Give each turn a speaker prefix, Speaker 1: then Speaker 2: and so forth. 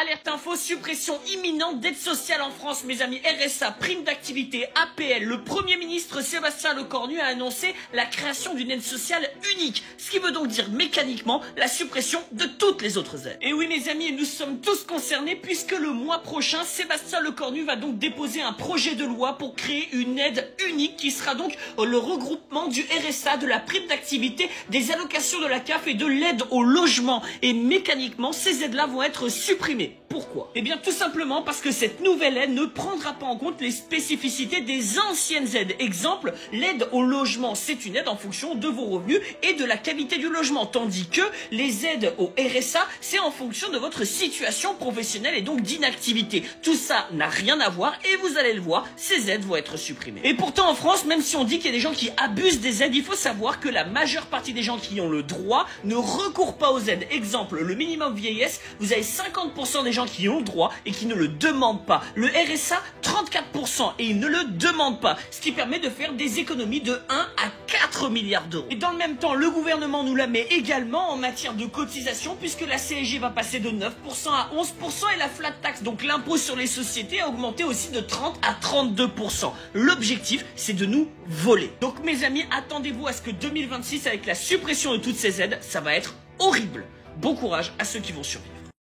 Speaker 1: Alerte info, suppression imminente d'aide sociale en France, mes amis. RSA, prime d'activité, APL. Le Premier ministre Sébastien Lecornu a annoncé la création d'une aide sociale unique, ce qui veut donc dire mécaniquement la suppression de toutes les autres aides. Et oui, mes amis, nous sommes tous concernés puisque le mois prochain, Sébastien Lecornu va donc déposer un projet de loi pour créer une aide unique qui sera donc le regroupement du RSA, de la prime d'activité, des allocations de la CAF et de l'aide au logement. Et mécaniquement, ces aides-là vont être supprimées. Pourquoi? Eh bien tout simplement parce que cette nouvelle aide ne prendra pas en compte les spécificités des anciennes aides. Exemple, l'aide au logement, c'est une aide en fonction de vos revenus et de la qualité du logement, tandis que les aides au RSA, c'est en fonction de votre situation professionnelle et donc d'inactivité. Tout ça n'a rien à voir et vous allez le voir, ces aides vont être supprimées. Et pourtant en France, même si on dit qu'il y a des gens qui abusent des aides, il faut savoir que la majeure partie des gens qui ont le droit ne recourent pas aux aides. Exemple, le minimum vieillesse, vous avez 50% des gens qui ont le droit et qui ne le demandent pas. Le RSA, 34% et ils ne le demandent pas. Ce qui permet de faire des économies de 1 à 4 milliards d'euros. Et dans le même temps, le gouvernement nous la met également en matière de cotisation puisque la CSG va passer de 9% à 11% et la flat tax, donc l'impôt sur les sociétés, a augmenté aussi de 30 à 32%. L'objectif, c'est de nous voler. Donc mes amis, attendez-vous à ce que 2026, avec la suppression de toutes ces aides, ça va être horrible. Bon courage à ceux qui vont survivre.